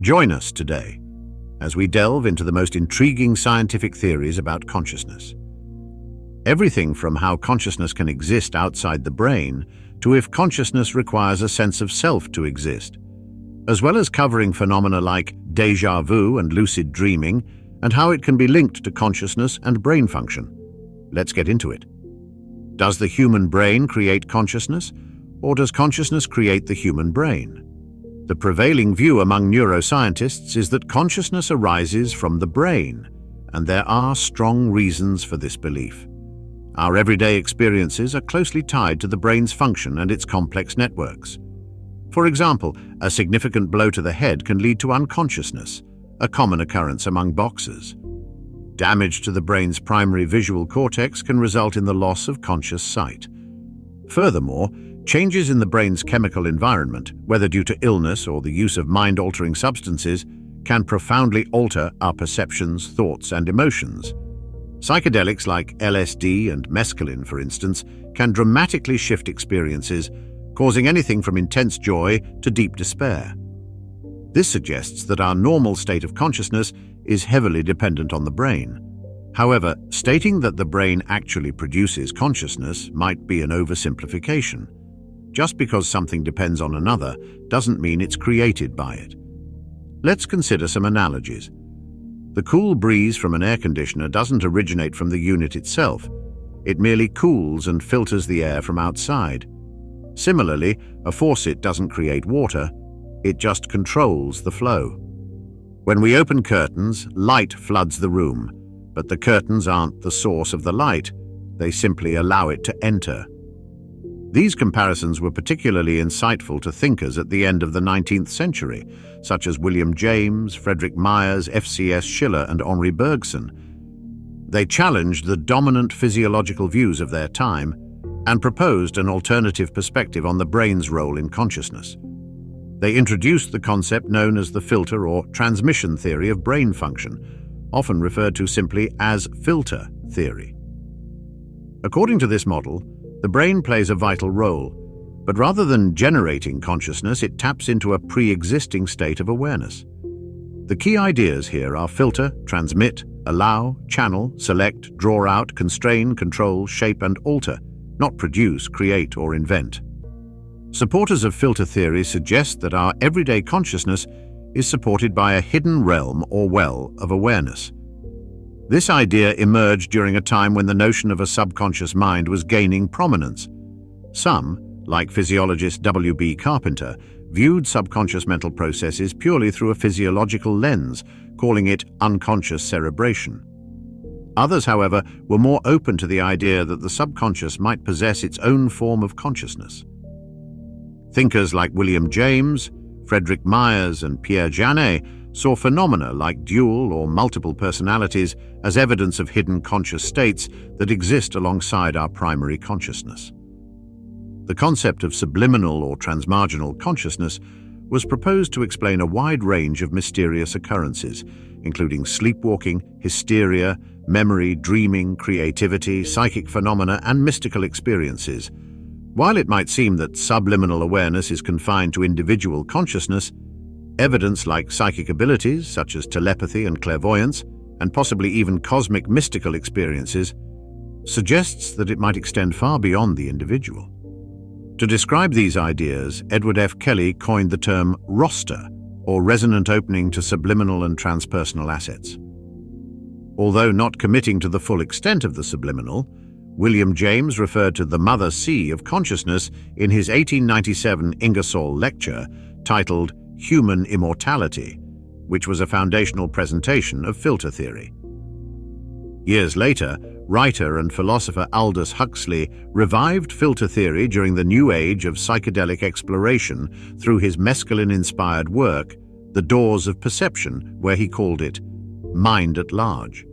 Join us today as we delve into the most intriguing scientific theories about consciousness. Everything from how consciousness can exist outside the brain to if consciousness requires a sense of self to exist, as well as covering phenomena like déjà vu and lucid dreaming and how it can be linked to consciousness and brain function. Let's get into it. Does the human brain create consciousness, or does consciousness create the human brain? The prevailing view among neuroscientists is that consciousness arises from the brain, and there are strong reasons for this belief. Our everyday experiences are closely tied to the brain's function and its complex networks. For example, a significant blow to the head can lead to unconsciousness, a common occurrence among boxers. Damage to the brain's primary visual cortex can result in the loss of conscious sight. Furthermore, changes in the brain's chemical environment, whether due to illness or the use of mind-altering substances, can profoundly alter our perceptions, thoughts, and emotions. Psychedelics like LSD and mescaline, for instance, can dramatically shift experiences, causing anything from intense joy to deep despair. This suggests that our normal state of consciousness is heavily dependent on the brain. However, stating that the brain actually produces consciousness might be an oversimplification. Just because something depends on another doesn't mean it's created by it. Let's consider some analogies. The cool breeze from an air conditioner doesn't originate from the unit itself. It merely cools and filters the air from outside. Similarly, a faucet doesn't create water, it just controls the flow. When we open curtains, light floods the room, but the curtains aren't the source of the light, they simply allow it to enter. These comparisons were particularly insightful to thinkers at the end of the 19th century, such as William James, Frederick Myers, F.C.S. Schiller, and Henri Bergson. They challenged the dominant physiological views of their time and proposed an alternative perspective on the brain's role in consciousness. They introduced the concept known as the filter or transmission theory of brain function, often referred to simply as filter theory. According to this model, the brain plays a vital role, but rather than generating consciousness, it taps into a pre-existing state of awareness. The key ideas here are filter, transmit, allow, channel, select, draw out, constrain, control, shape, and alter, not produce, create, or invent. Supporters of filter theory suggest that our everyday consciousness is supported by a hidden realm or well of awareness. This idea emerged during a time when the notion of a subconscious mind was gaining prominence. Some, like physiologist W.B. Carpenter, viewed subconscious mental processes purely through a physiological lens, calling it unconscious cerebration. Others, however, were more open to the idea that the subconscious might possess its own form of consciousness. Thinkers like William James, Frederick Myers, and Pierre Janet saw phenomena like dual or multiple personalities as evidence of hidden conscious states that exist alongside our primary consciousness. The concept of subliminal or transmarginal consciousness was proposed to explain a wide range of mysterious occurrences, including sleepwalking, hysteria, memory, dreaming, creativity, psychic phenomena, and mystical experiences. While it might seem that subliminal awareness is confined to individual consciousness, evidence like psychic abilities, such as telepathy and clairvoyance, and possibly even cosmic mystical experiences, suggests that it might extend far beyond the individual. To describe these ideas, Edward F. Kelly coined the term roster, or resonant opening to subliminal and transpersonal assets. Although not committing to the full extent of the subliminal, William James referred to the Mother Sea of consciousness in his 1897 Ingersoll lecture titled Human Immortality, which was a foundational presentation of filter theory. Years later, writer and philosopher Aldous Huxley revived filter theory during the new age of psychedelic exploration through his mescaline-inspired work, The Doors of Perception, where he called it Mind at Large.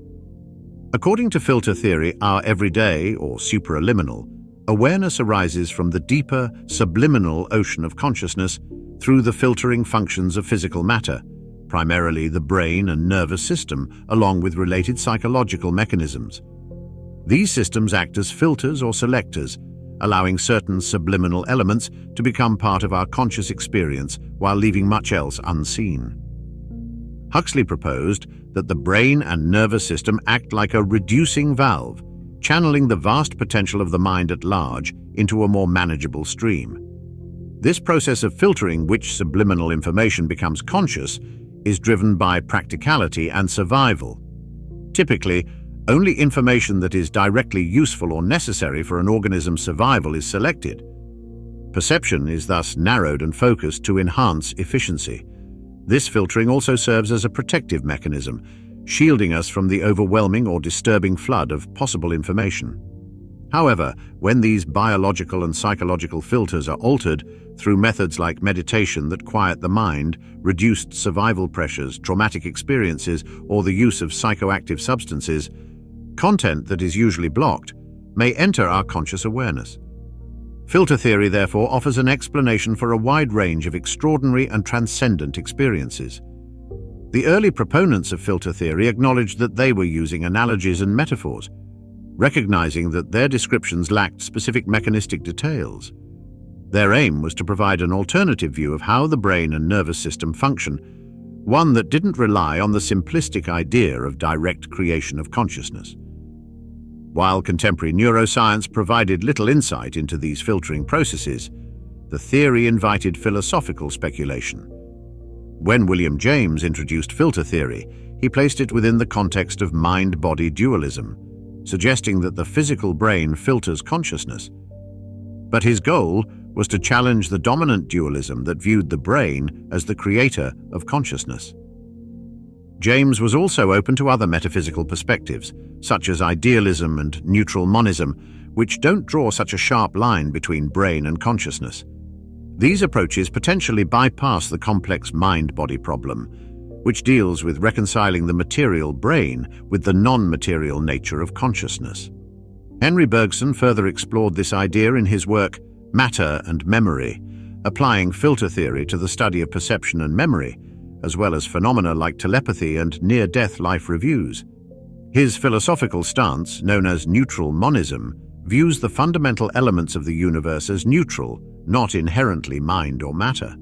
According to filter theory, our everyday, or supraliminal, awareness arises from the deeper, subliminal ocean of consciousness through the filtering functions of physical matter, primarily the brain and nervous system, along with related psychological mechanisms. These systems act as filters or selectors, allowing certain subliminal elements to become part of our conscious experience while leaving much else unseen. Huxley proposed that the brain and nervous system act like a reducing valve, channeling the vast potential of the mind at large into a more manageable stream. This process of filtering which subliminal information becomes conscious is driven by practicality and survival. Typically, only information that is directly useful or necessary for an organism's survival is selected. Perception is thus narrowed and focused to enhance efficiency. This filtering also serves as a protective mechanism, shielding us from the overwhelming or disturbing flood of possible information. However, when these biological and psychological filters are altered through methods like meditation that quiet the mind, reduced survival pressures, traumatic experiences, or the use of psychoactive substances, content that is usually blocked may enter our conscious awareness. Filter theory, therefore, offers an explanation for a wide range of extraordinary and transcendent experiences. The early proponents of filter theory acknowledged that they were using analogies and metaphors, recognizing that their descriptions lacked specific mechanistic details. Their aim was to provide an alternative view of how the brain and nervous system function, one that didn't rely on the simplistic idea of direct creation of consciousness. While contemporary neuroscience provided little insight into these filtering processes, the theory invited philosophical speculation. When William James introduced filter theory, he placed it within the context of mind-body dualism, suggesting that the physical brain filters consciousness. But his goal was to challenge the dominant dualism that viewed the brain as the creator of consciousness. James was also open to other metaphysical perspectives, such as idealism and neutral monism, which don't draw such a sharp line between brain and consciousness. These approaches potentially bypass the complex mind-body problem, which deals with reconciling the material brain with the non-material nature of consciousness. Henry Bergson further explored this idea in his work Matter and Memory, applying filter theory to the study of perception and memory, as well as phenomena like telepathy and near-death life reviews. His philosophical stance, known as neutral monism, views the fundamental elements of the universe as neutral, not inherently mind or matter.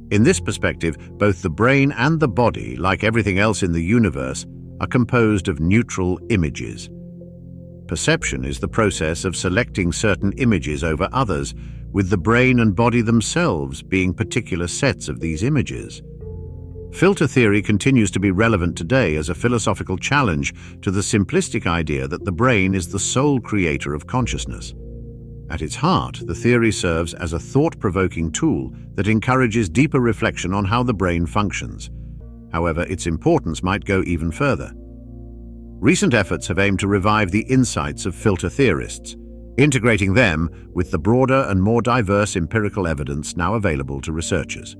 In this perspective, both the brain and the body, like everything else in the universe, are composed of neutral images. Perception is the process of selecting certain images over others, with the brain and body themselves being particular sets of these images. Filter theory continues to be relevant today as a philosophical challenge to the simplistic idea that the brain is the sole creator of consciousness. At its heart, the theory serves as a thought-provoking tool that encourages deeper reflection on how the brain functions. However, its importance might go even further. Recent efforts have aimed to revive the insights of filter theorists, integrating them with the broader and more diverse empirical evidence now available to researchers.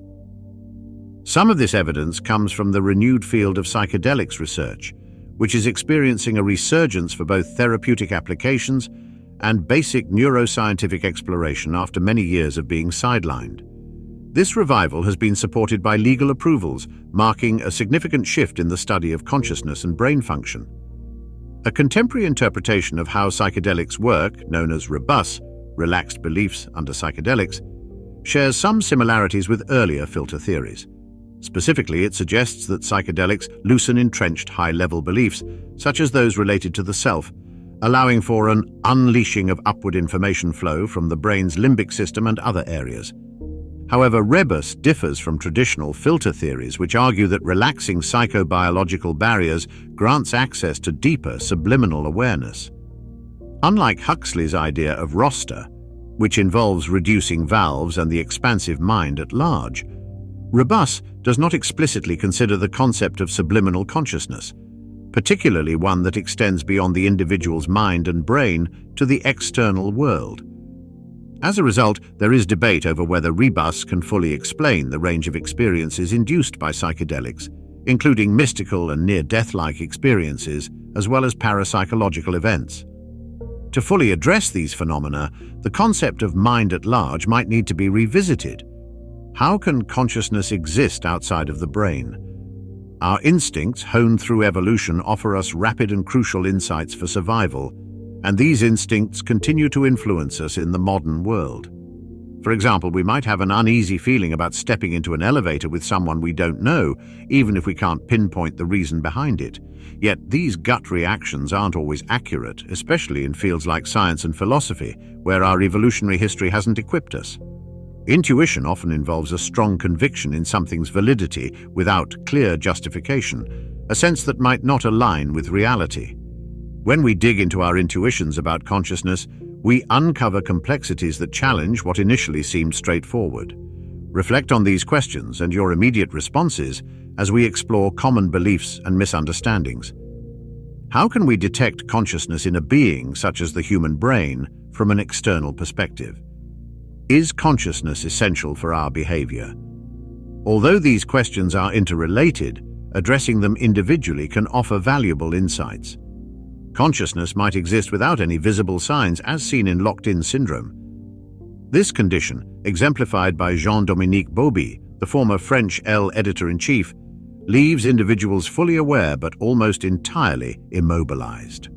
Some of this evidence comes from the renewed field of psychedelics research, which is experiencing a resurgence for both therapeutic applications and basic neuroscientific exploration after many years of being sidelined. This revival has been supported by legal approvals, marking a significant shift in the study of consciousness and brain function. A contemporary interpretation of how psychedelics work, known as REBUS, relaxed beliefs under psychedelics, shares some similarities with earlier filter theories. Specifically, it suggests that psychedelics loosen entrenched high-level beliefs, such as those related to the self, allowing for an unleashing of upward information flow from the brain's limbic system and other areas. However, rebus differs from traditional filter theories, which argue that relaxing psychobiological barriers grants access to deeper subliminal awareness. Unlike Huxley's idea of roster, which involves reducing valves and the expansive mind at large, rebus does not explicitly consider the concept of subliminal consciousness, particularly one that extends beyond the individual's mind and brain to the external world. As a result, there is debate over whether rebus can fully explain the range of experiences induced by psychedelics, including mystical and near-death-like experiences, as well as parapsychological events. To fully address these phenomena, the concept of mind at large might need to be revisited. How can consciousness exist outside of the brain? Our instincts, honed through evolution, offer us rapid and crucial insights for survival, and these instincts continue to influence us in the modern world. For example, we might have an uneasy feeling about stepping into an elevator with someone we don't know, even if we can't pinpoint the reason behind it. Yet these gut reactions aren't always accurate, especially in fields like science and philosophy, where our evolutionary history hasn't equipped us. Intuition often involves a strong conviction in something's validity without clear justification, a sense that might not align with reality. When we dig into our intuitions about consciousness, we uncover complexities that challenge what initially seemed straightforward. Reflect on these questions and your immediate responses as we explore common beliefs and misunderstandings. How can we detect consciousness in a being such as the human brain from an external perspective? Is consciousness essential for our behavior? Although these questions are interrelated, addressing them individually can offer valuable insights. Consciousness might exist without any visible signs, as seen in locked-in syndrome. This condition, exemplified by Jean-Dominique Bauby, the former French Elle editor-in-chief, leaves individuals fully aware but almost entirely immobilized.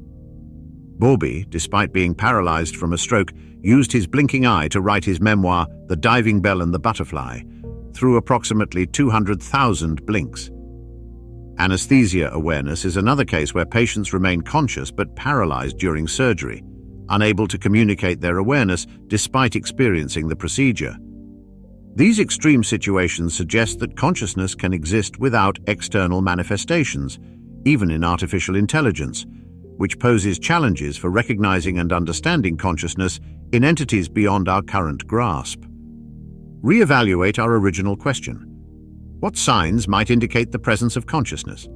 Bauby, despite being paralyzed from a stroke, used his blinking eye to write his memoir, The Diving Bell and the Butterfly, through approximately 200,000 blinks. Anesthesia awareness is another case where patients remain conscious but paralyzed during surgery, unable to communicate their awareness despite experiencing the procedure. These extreme situations suggest that consciousness can exist without external manifestations, even in artificial intelligence, which poses challenges for recognizing and understanding consciousness in entities beyond our current grasp. Reevaluate our original question. What signs might indicate the presence of consciousness?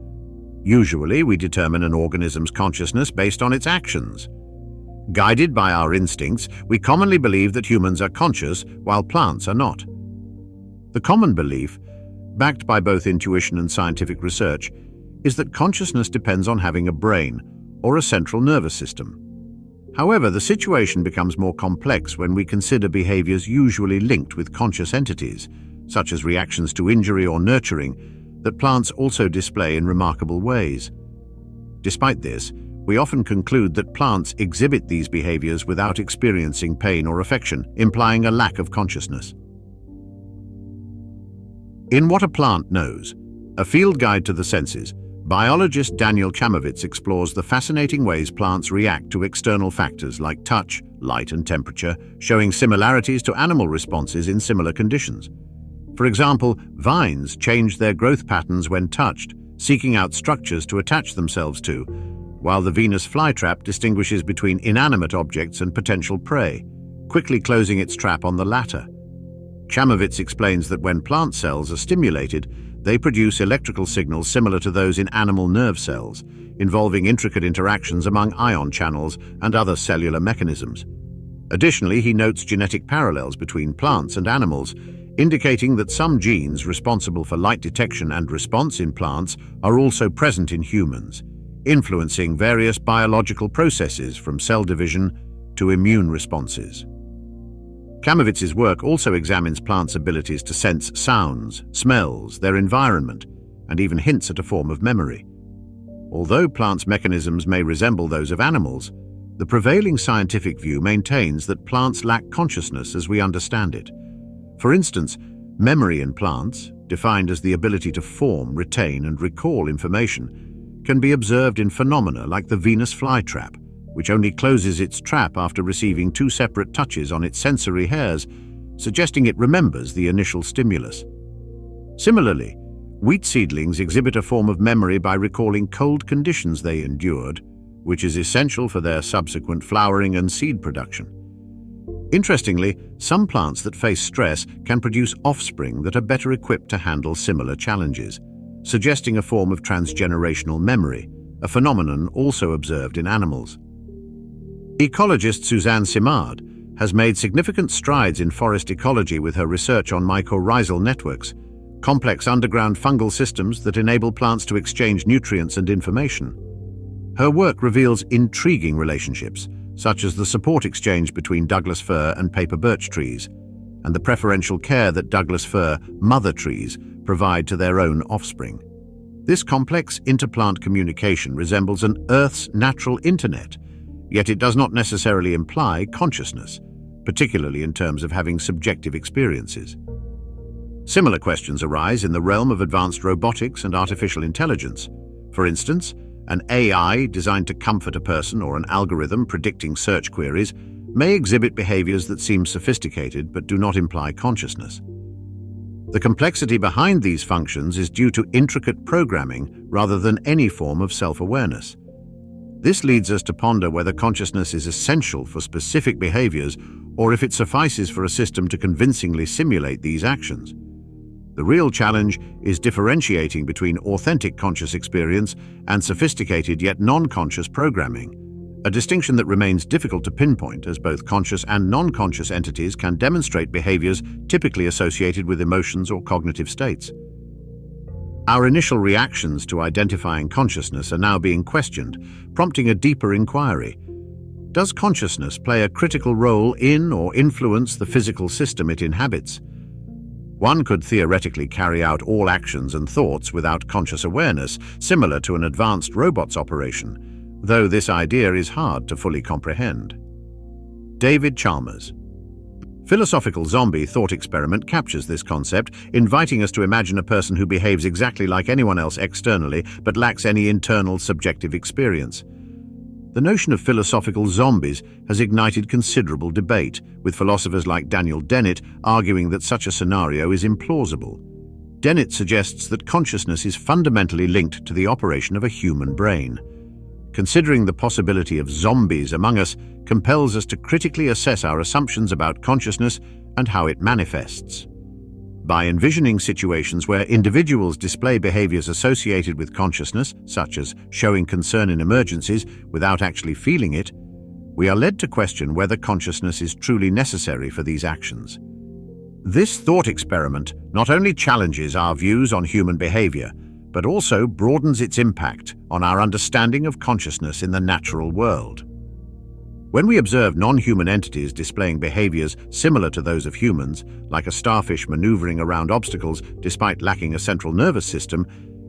Usually, we determine an organism's consciousness based on its actions. Guided by our instincts, we commonly believe that humans are conscious while plants are not. The common belief, backed by both intuition and scientific research, is that consciousness depends on having a brain or a central nervous system. However, the situation becomes more complex when we consider behaviors usually linked with conscious entities, such as reactions to injury or nurturing, that plants also display in remarkable ways. Despite this, we often conclude that plants exhibit these behaviors without experiencing pain or affection, implying a lack of consciousness. In What a Plant Knows, a field guide to the senses, biologist Daniel Chamovitz explores the fascinating ways plants react to external factors like touch, light, and temperature, showing similarities to animal responses in similar conditions. For example, vines change their growth patterns when touched, seeking out structures to attach themselves to, while the Venus flytrap distinguishes between inanimate objects and potential prey, quickly closing its trap on the latter. Chamovitz explains that when plant cells are stimulated, they produce electrical signals similar to those in animal nerve cells, involving intricate interactions among ion channels and other cellular mechanisms. Additionally, he notes genetic parallels between plants and animals, indicating that some genes responsible for light detection and response in plants are also present in humans, influencing various biological processes from cell division to immune responses. Chamovitz's work also examines plants' abilities to sense sounds, smells, their environment, and even hints at a form of memory. Although plants' mechanisms may resemble those of animals, the prevailing scientific view maintains that plants lack consciousness as we understand it. For instance, memory in plants, defined as the ability to form, retain, and recall information, can be observed in phenomena like the Venus flytrap, which only closes its trap after receiving 2 separate touches on its sensory hairs, suggesting it remembers the initial stimulus. Similarly, wheat seedlings exhibit a form of memory by recalling cold conditions they endured, which is essential for their subsequent flowering and seed production. Interestingly, some plants that face stress can produce offspring that are better equipped to handle similar challenges, suggesting a form of transgenerational memory, a phenomenon also observed in animals. Ecologist Suzanne Simard has made significant strides in forest ecology with her research on mycorrhizal networks, complex underground fungal systems that enable plants to exchange nutrients and information. Her work reveals intriguing relationships, such as the support exchange between Douglas fir and paper birch trees, and the preferential care that Douglas fir mother trees provide to their own offspring. This complex interplant communication resembles an Earth's natural internet, yet it does not necessarily imply consciousness. particularly in terms of having subjective experiences. Similar questions arise in the realm of advanced robotics and artificial intelligence. For instance, an AI designed to comfort a person or an algorithm predicting search queries may exhibit behaviors that seem sophisticated but do not imply consciousness. The complexity behind these functions is due to intricate programming rather than any form of self-awareness. This leads us to ponder whether consciousness is essential for specific behaviors or if it suffices for a system to convincingly simulate these actions. The real challenge is differentiating between authentic conscious experience and sophisticated yet non-conscious programming, a distinction that remains difficult to pinpoint as both conscious and non-conscious entities can demonstrate behaviors typically associated with emotions or cognitive states. Our initial reactions to identifying consciousness are now being questioned, prompting a deeper inquiry. Does consciousness play a critical role in or influence the physical system it inhabits? One could theoretically carry out all actions and thoughts without conscious awareness, similar to an advanced robot's operation, though this idea is hard to fully comprehend. David Chalmers. Philosophical zombie thought experiment captures this concept, inviting us to imagine a person who behaves exactly like anyone else externally but lacks any internal subjective experience. The notion of philosophical zombies has ignited considerable debate, with philosophers like Daniel Dennett arguing that such a scenario is implausible. Dennett suggests that consciousness is fundamentally linked to the operation of a human brain. Considering the possibility of zombies among us compels us to critically assess our assumptions about consciousness and how it manifests. By envisioning situations where individuals display behaviors associated with consciousness, such as showing concern in emergencies without actually feeling it, we are led to question whether consciousness is truly necessary for these actions. This thought experiment not only challenges our views on human behavior, but also broadens its impact on our understanding of consciousness in the natural world. When we observe non-human entities displaying behaviors similar to those of humans, like a starfish maneuvering around obstacles despite lacking a central nervous system,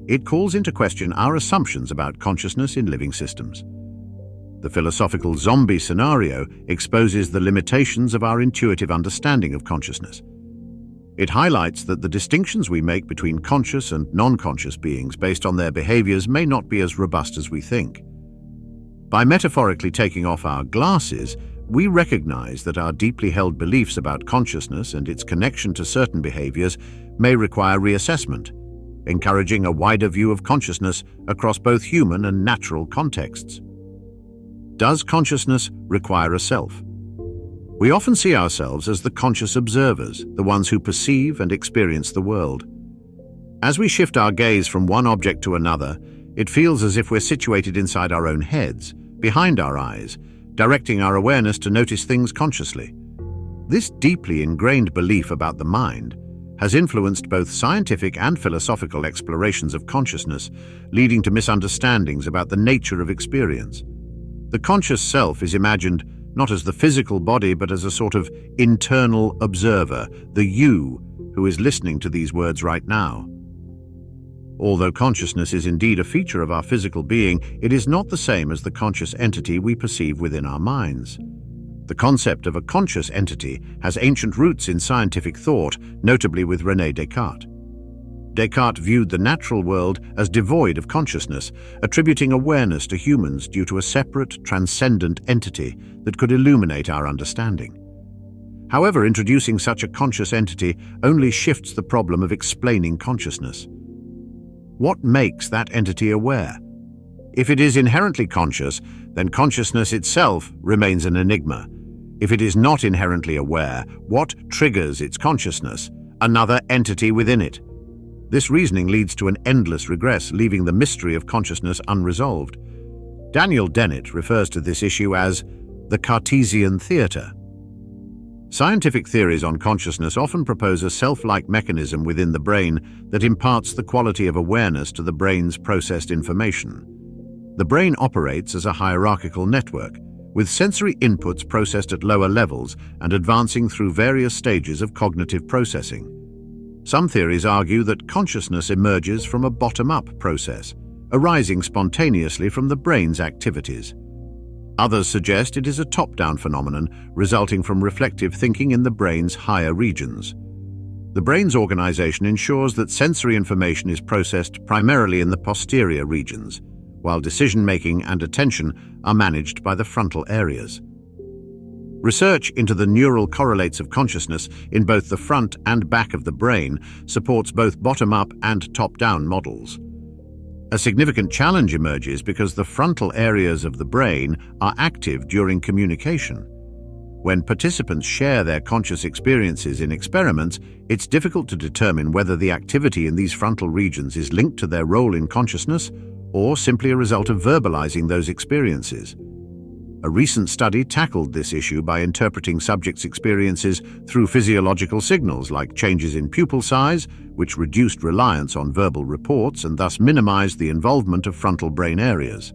it calls into question our assumptions about consciousness in living systems. The philosophical zombie scenario exposes the limitations of our intuitive understanding of consciousness. It highlights that the distinctions we make between conscious and non-conscious beings based on their behaviors may not be as robust as we think. By metaphorically taking off our glasses, we recognize that our deeply held beliefs about consciousness and its connection to certain behaviors may require reassessment, encouraging a wider view of consciousness across both human and natural contexts. Does consciousness require a self? We often see ourselves as the conscious observers, the ones who perceive and experience the world. As we shift our gaze from one object to another, it feels as if we're situated inside our own heads, behind our eyes, directing our awareness to notice things consciously. This deeply ingrained belief about the mind has influenced both scientific and philosophical explorations of consciousness, leading to misunderstandings about the nature of experience. The conscious self is imagined not as the physical body, but as a sort of internal observer, the you, who is listening to these words right now. Although consciousness is indeed a feature of our physical being, it is not the same as the conscious entity we perceive within our minds. The concept of a conscious entity has ancient roots in scientific thought, notably with René Descartes. Descartes viewed the natural world as devoid of consciousness, attributing awareness to humans due to a separate, transcendent entity that could illuminate our understanding. However, introducing such a conscious entity only shifts the problem of explaining consciousness. What makes that entity aware? If it is inherently conscious, then consciousness itself remains an enigma. If it is not inherently aware, what triggers its consciousness? Another entity within it. This reasoning leads to an endless regress, leaving the mystery of consciousness unresolved. Daniel Dennett refers to this issue as the Cartesian theater. Scientific theories on consciousness often propose a self-like mechanism within the brain that imparts the quality of awareness to the brain's processed information. The brain operates as a hierarchical network, with sensory inputs processed at lower levels and advancing through various stages of cognitive processing. Some theories argue that consciousness emerges from a bottom-up process, arising spontaneously from the brain's activities. Others suggest it is a top-down phenomenon resulting from reflective thinking in the brain's higher regions. The brain's organization ensures that sensory information is processed primarily in the posterior regions, while decision-making and attention are managed by the frontal areas. Research into the neural correlates of consciousness in both the front and back of the brain supports both bottom-up and top-down models. A significant challenge emerges because the frontal areas of the brain are active during communication. When participants share their conscious experiences in experiments, it's difficult to determine whether the activity in these frontal regions is linked to their role in consciousness or simply a result of verbalizing those experiences. A recent study tackled this issue by interpreting subjects' experiences through physiological signals like changes in pupil size, which reduced reliance on verbal reports and thus minimized the involvement of frontal brain areas.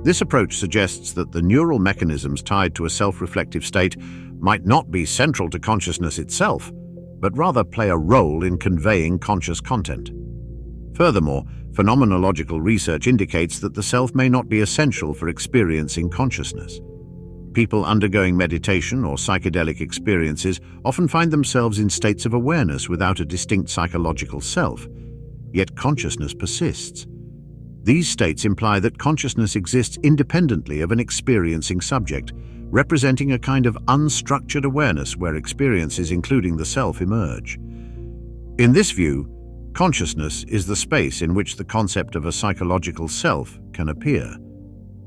This approach suggests that the neural mechanisms tied to a self-reflective state might not be central to consciousness itself, but rather play a role in conveying conscious content. Furthermore, phenomenological research indicates that the self may not be essential for experiencing consciousness. People undergoing meditation or psychedelic experiences often find themselves in states of awareness without a distinct psychological self, yet consciousness persists. These states imply that consciousness exists independently of an experiencing subject, representing a kind of unstructured awareness where experiences including the self emerge. In this view, consciousness is the space in which the concept of a psychological self can appear,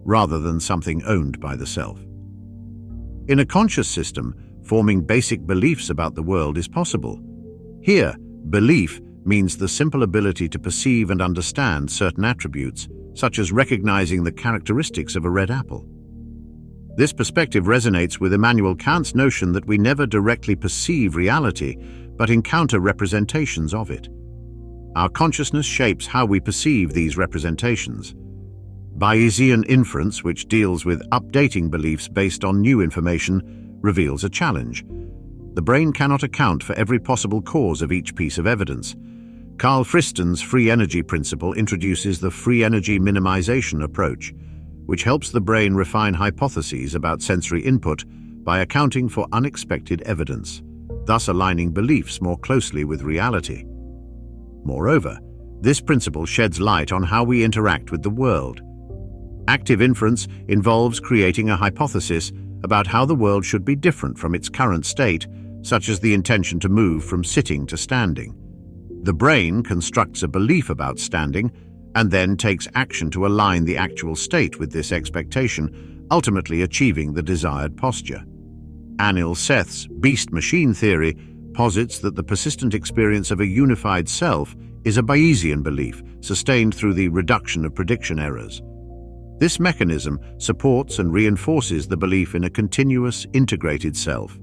rather than something owned by the self. In a conscious system, forming basic beliefs about the world is possible. Here, belief means the simple ability to perceive and understand certain attributes, such as recognizing the characteristics of a red apple. This perspective resonates with Immanuel Kant's notion that we never directly perceive reality, but encounter representations of it. Our consciousness shapes how we perceive these representations. Bayesian inference, which deals with updating beliefs based on new information, reveals a challenge. The brain cannot account for every possible cause of each piece of evidence. Carl Friston's free energy principle introduces the free energy minimization approach, which helps the brain refine hypotheses about sensory input by accounting for unexpected evidence, thus aligning beliefs more closely with reality. Moreover, this principle sheds light on how we interact with the world. Active inference involves creating a hypothesis about how the world should be different from its current state, such as the intention to move from sitting to standing. The brain constructs a belief about standing and then takes action to align the actual state with this expectation, ultimately achieving the desired posture. Anil Seth's beast-machine theory posits that the persistent experience of a unified self is a Bayesian belief, sustained through the reduction of prediction errors. This mechanism supports and reinforces the belief in a continuous, integrated self.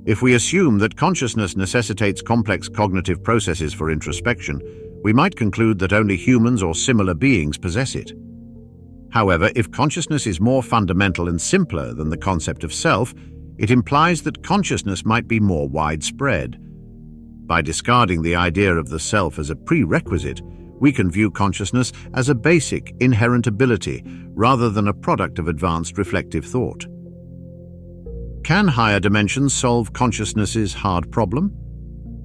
If we assume that consciousness necessitates complex cognitive processes for introspection, we might conclude that only humans or similar beings possess it. However, if consciousness is more fundamental and simpler than the concept of self, it implies that consciousness might be more widespread. By discarding the idea of the self as a prerequisite, we can view consciousness as a basic, inherent ability rather than a product of advanced reflective thought. Can higher dimensions solve consciousness's hard problem?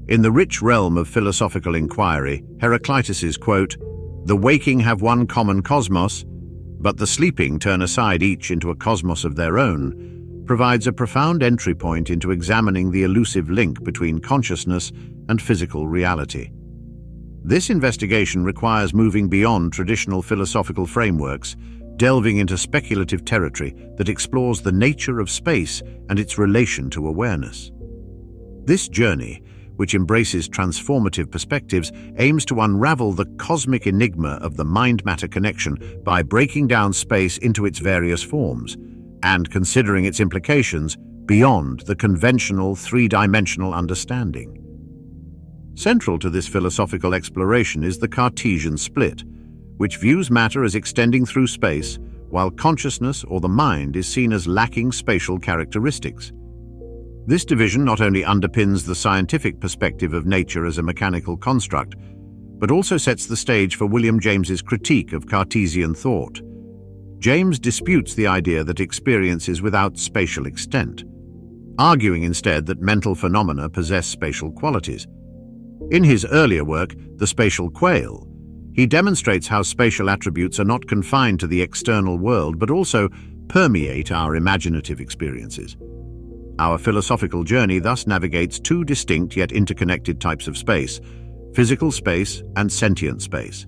In the rich realm of philosophical inquiry, Heraclitus's quote, "The waking have one common cosmos, but the sleeping turn aside each into a cosmos of their own," provides a profound entry point into examining the elusive link between consciousness and physical reality. This investigation requires moving beyond traditional philosophical frameworks, delving into speculative territory that explores the nature of space and its relation to awareness. This journey, which embraces transformative perspectives, aims to unravel the cosmic enigma of the mind-matter connection by breaking down space into its various forms and considering its implications beyond the conventional three-dimensional understanding. Central to this philosophical exploration is the Cartesian split, which views matter as extending through space, while consciousness or the mind is seen as lacking spatial characteristics. This division not only underpins the scientific perspective of nature as a mechanical construct, but also sets the stage for William James's critique of Cartesian thought. James disputes the idea that experience is without spatial extent, arguing instead that mental phenomena possess spatial qualities. In his earlier work, The Spatial Quale, he demonstrates how spatial attributes are not confined to the external world but also permeate our imaginative experiences. Our philosophical journey thus navigates two distinct yet interconnected types of space: physical space and sentient space.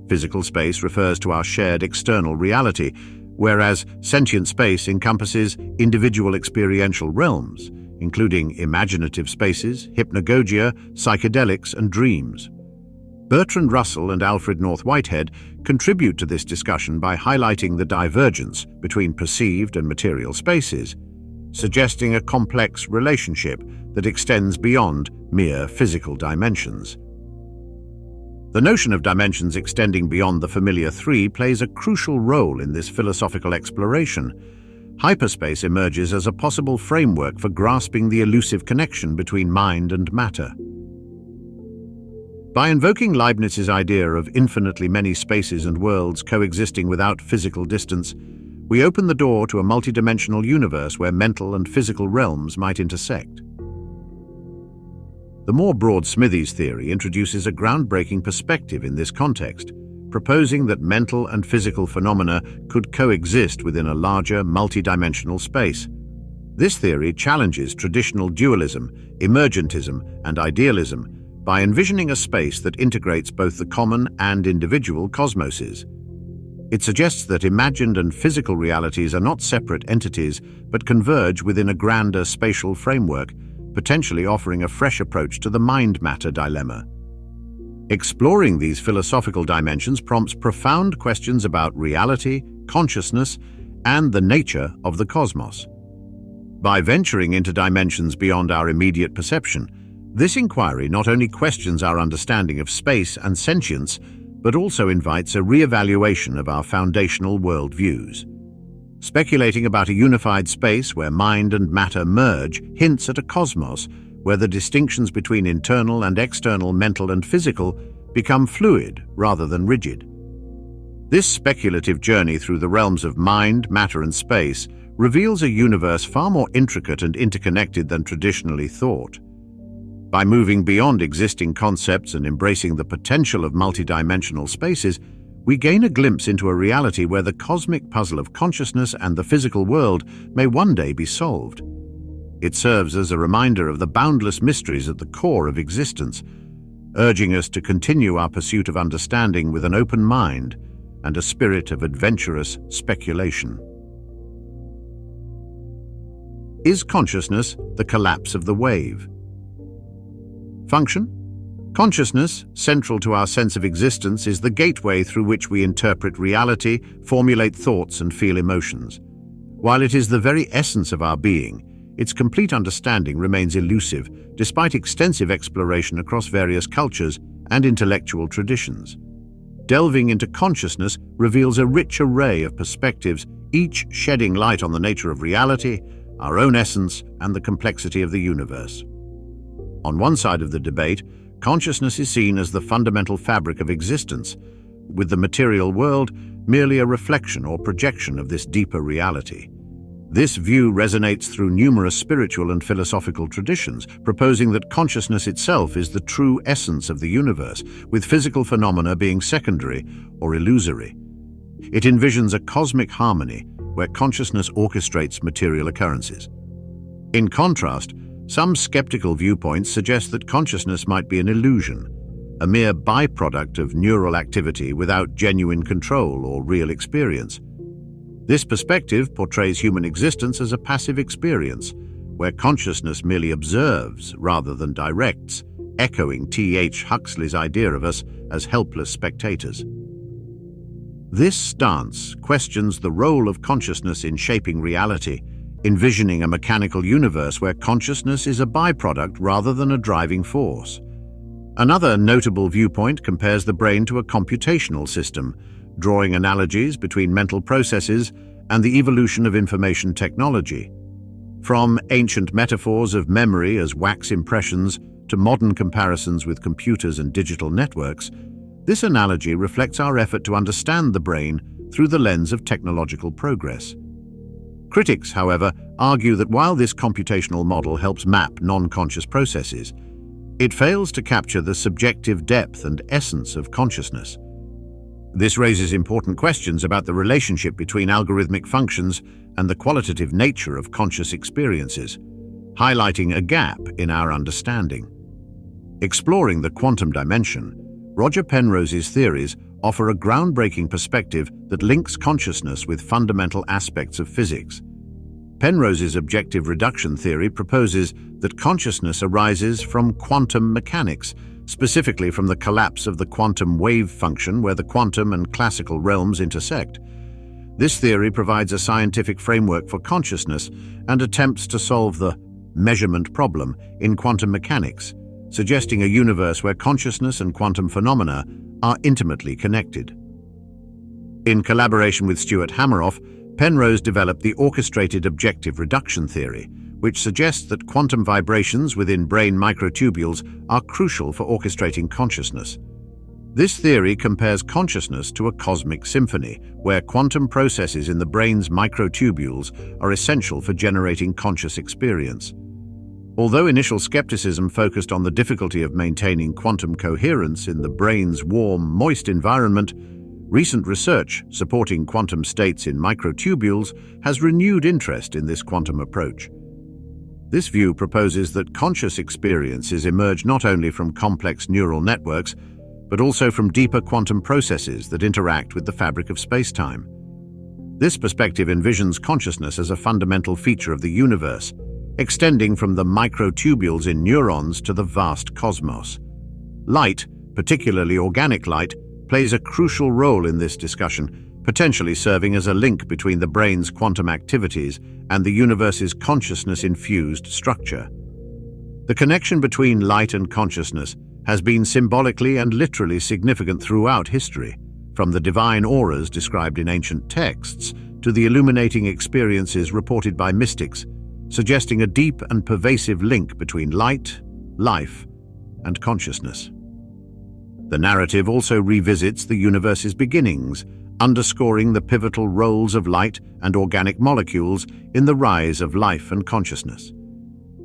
Physical space refers to our shared external reality, whereas sentient space encompasses individual experiential realms, including imaginative spaces, hypnagogia, psychedelics, and dreams. Bertrand Russell and Alfred North Whitehead contribute to this discussion by highlighting the divergence between perceived and material spaces, suggesting a complex relationship that extends beyond mere physical dimensions. The notion of dimensions extending beyond the familiar three plays a crucial role in this philosophical exploration. Hyperspace emerges as a possible framework for grasping the elusive connection between mind and matter. By invoking Leibniz's idea of infinitely many spaces and worlds coexisting without physical distance, we open the door to a multidimensional universe where mental and physical realms might intersect. The more broad Smithy's theory introduces a groundbreaking perspective in this context, proposing that mental and physical phenomena could coexist within a larger, multidimensional space. This theory challenges traditional dualism, emergentism, and idealism by envisioning a space that integrates both the common and individual cosmoses. It suggests that imagined and physical realities are not separate entities, but converge within a grander spatial framework, potentially offering a fresh approach to the mind-matter dilemma. Exploring these philosophical dimensions prompts profound questions about reality, consciousness, and the nature of the cosmos. By venturing into dimensions beyond our immediate perception, this inquiry not only questions our understanding of space and sentience, but also invites a re-evaluation of our foundational worldviews. Speculating about a unified space where mind and matter merge hints at a cosmos where the distinctions between internal and external, mental and physical, become fluid rather than rigid. This speculative journey through the realms of mind, matter and space reveals a universe far more intricate and interconnected than traditionally thought. By moving beyond existing concepts and embracing the potential of multidimensional spaces, we gain a glimpse into a reality where the cosmic puzzle of consciousness and the physical world may one day be solved. It serves as a reminder of the boundless mysteries at the core of existence, urging us to continue our pursuit of understanding with an open mind and a spirit of adventurous speculation. Is consciousness the collapse of the wave? Function? Consciousness, central to our sense of existence, is the gateway through which we interpret reality, formulate thoughts, and feel emotions. While it is the very essence of our being, its complete understanding remains elusive, despite extensive exploration across various cultures and intellectual traditions. Delving into consciousness reveals a rich array of perspectives, each shedding light on the nature of reality, our own essence, and the complexity of the universe. On one side of the debate, consciousness is seen as the fundamental fabric of existence, with the material world merely a reflection or projection of this deeper reality. This view resonates through numerous spiritual and philosophical traditions, proposing that consciousness itself is the true essence of the universe, with physical phenomena being secondary or illusory. It envisions a cosmic harmony where consciousness orchestrates material occurrences. In contrast, some skeptical viewpoints suggest that consciousness might be an illusion, a mere byproduct of neural activity without genuine control or real experience. This perspective portrays human existence as a passive experience, where consciousness merely observes rather than directs, echoing T.H. Huxley's idea of us as helpless spectators. This stance questions the role of consciousness in shaping reality, envisioning a mechanical universe where consciousness is a byproduct rather than a driving force. Another notable viewpoint compares the brain to a computational system, drawing analogies between mental processes and the evolution of information technology. From ancient metaphors of memory as wax impressions to modern comparisons with computers and digital networks, this analogy reflects our effort to understand the brain through the lens of technological progress. Critics, however, argue that while this computational model helps map non-conscious processes, it fails to capture the subjective depth and essence of consciousness. This raises important questions about the relationship between algorithmic functions and the qualitative nature of conscious experiences, highlighting a gap in our understanding. Exploring the quantum dimension, Roger Penrose's theories offer a groundbreaking perspective that links consciousness with fundamental aspects of physics. Penrose's objective reduction theory proposes that consciousness arises from quantum mechanics, specifically from the collapse of the quantum wave function where the quantum and classical realms intersect. This theory provides a scientific framework for consciousness and attempts to solve the measurement problem in quantum mechanics, suggesting a universe where consciousness and quantum phenomena are intimately connected. In collaboration with Stuart Hameroff, Penrose developed the orchestrated objective reduction theory, which suggests that quantum vibrations within brain microtubules are crucial for orchestrating consciousness. This theory compares consciousness to a cosmic symphony, where quantum processes in the brain's microtubules are essential for generating conscious experience. Although initial skepticism focused on the difficulty of maintaining quantum coherence in the brain's warm, moist environment, recent research supporting quantum states in microtubules has renewed interest in this quantum approach. This view proposes that conscious experiences emerge not only from complex neural networks, but also from deeper quantum processes that interact with the fabric of space-time. This perspective envisions consciousness as a fundamental feature of the universe, extending from the microtubules in neurons to the vast cosmos. Light, particularly organic light, plays a crucial role in this discussion, potentially serving as a link between the brain's quantum activities and the universe's consciousness-infused structure. The connection between light and consciousness has been symbolically and literally significant throughout history, from the divine auras described in ancient texts to the illuminating experiences reported by mystics, suggesting a deep and pervasive link between light, life, and consciousness. The narrative also revisits the universe's beginnings, underscoring the pivotal roles of light and organic molecules in the rise of life and consciousness.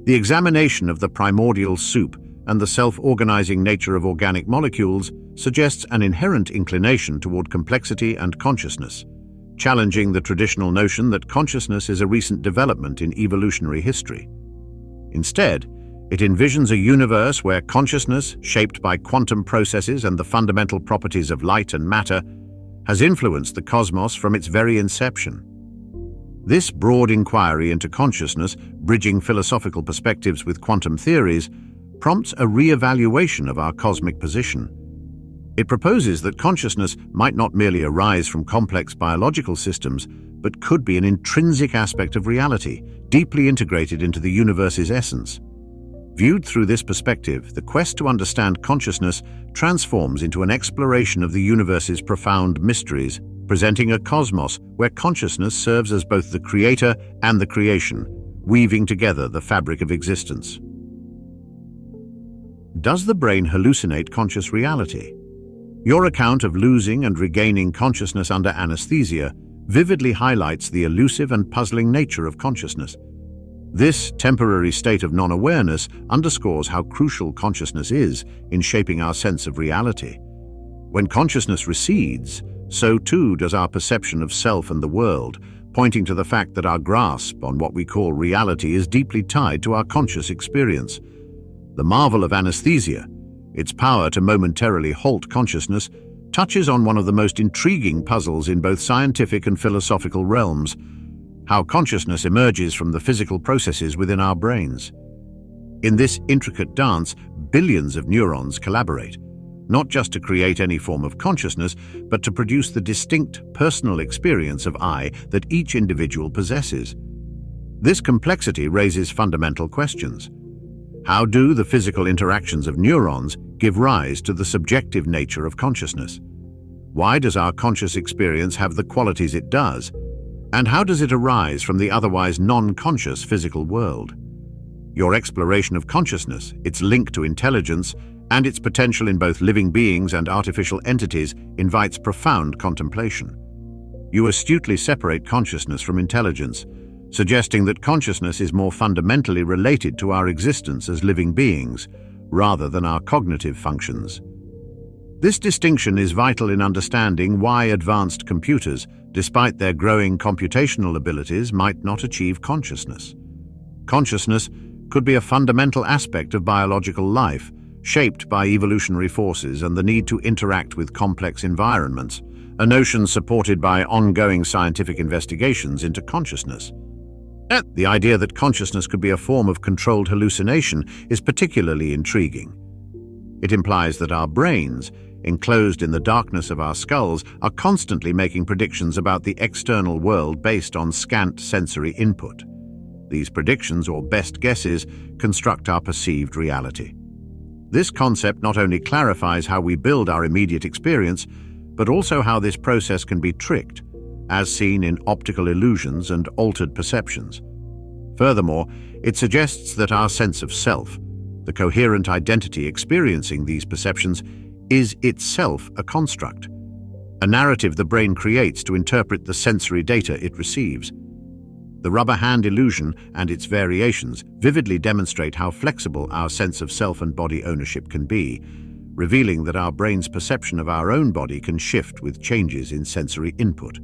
The examination of the primordial soup and the self-organizing nature of organic molecules suggests an inherent inclination toward complexity and consciousness, challenging the traditional notion that consciousness is a recent development in evolutionary history. Instead, it envisions a universe where consciousness, shaped by quantum processes and the fundamental properties of light and matter, has influenced the cosmos from its very inception. This broad inquiry into consciousness, bridging philosophical perspectives with quantum theories, prompts a re-evaluation of our cosmic position. It proposes that consciousness might not merely arise from complex biological systems, but could be an intrinsic aspect of reality, deeply integrated into the universe's essence. Viewed through this perspective, the quest to understand consciousness transforms into an exploration of the universe's profound mysteries, presenting a cosmos where consciousness serves as both the creator and the creation, weaving together the fabric of existence. Does the brain hallucinate conscious reality? Your account of losing and regaining consciousness under anesthesia vividly highlights the elusive and puzzling nature of consciousness. This temporary state of non-awareness underscores how crucial consciousness is in shaping our sense of reality. When consciousness recedes, so too does our perception of self and the world, pointing to the fact that our grasp on what we call reality is deeply tied to our conscious experience. The marvel of anesthesia, its power to momentarily halt consciousness, touches on one of the most intriguing puzzles in both scientific and philosophical realms: how consciousness emerges from the physical processes within our brains. In this intricate dance, billions of neurons collaborate, not just to create any form of consciousness, but to produce the distinct personal experience of I that each individual possesses. This complexity raises fundamental questions. How do the physical interactions of neurons give rise to the subjective nature of consciousness? Why does our conscious experience have the qualities it does? And how does it arise from the otherwise non-conscious physical world? Your exploration of consciousness, its link to intelligence, and its potential in both living beings and artificial entities invites profound contemplation. You astutely separate consciousness from intelligence, suggesting that consciousness is more fundamentally related to our existence as living beings, rather than our cognitive functions. This distinction is vital in understanding why advanced computers, despite their growing computational abilities, might not achieve consciousness. Consciousness could be a fundamental aspect of biological life, shaped by evolutionary forces and the need to interact with complex environments, a notion supported by ongoing scientific investigations into consciousness. The idea that consciousness could be a form of controlled hallucination is particularly intriguing. It implies that our brains, enclosed in the darkness of our skulls, are constantly making predictions about the external world based on scant sensory input. These predictions, or best guesses, construct our perceived reality. This concept not only clarifies how we build our immediate experience, but also how this process can be tricked, as seen in optical illusions and altered perceptions. Furthermore, it suggests that our sense of self, the coherent identity experiencing these perceptions, is itself a construct, a narrative the brain creates to interpret the sensory data it receives. The rubber hand illusion and its variations vividly demonstrate how flexible our sense of self and body ownership can be, revealing that our brain's perception of our own body can shift with changes in sensory input.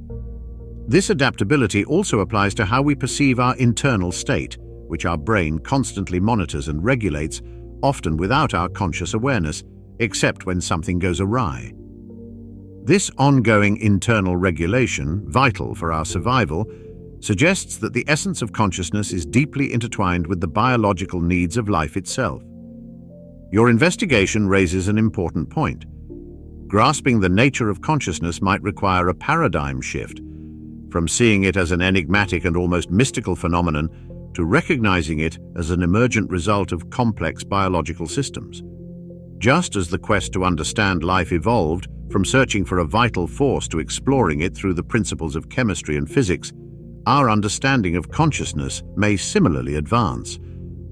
This adaptability also applies to how we perceive our internal state, which our brain constantly monitors and regulates, often without our conscious awareness, except when something goes awry. This ongoing internal regulation, vital for our survival, suggests that the essence of consciousness is deeply intertwined with the biological needs of life itself. Your investigation raises an important point. Grasping the nature of consciousness might require a paradigm shift, from seeing it as an enigmatic and almost mystical phenomenon to recognizing it as an emergent result of complex biological systems. Just as the quest to understand life evolved from searching for a vital force to exploring it through the principles of chemistry and physics, our understanding of consciousness may similarly advance.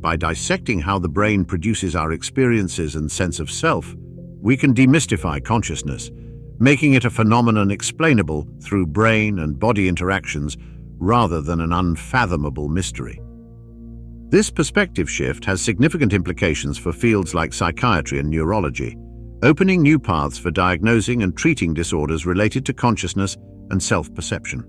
By dissecting how the brain produces our experiences and sense of self, we can demystify consciousness, making it a phenomenon explainable through brain and body interactions rather than an unfathomable mystery. This perspective shift has significant implications for fields like psychiatry and neurology, opening new paths for diagnosing and treating disorders related to consciousness and self-perception.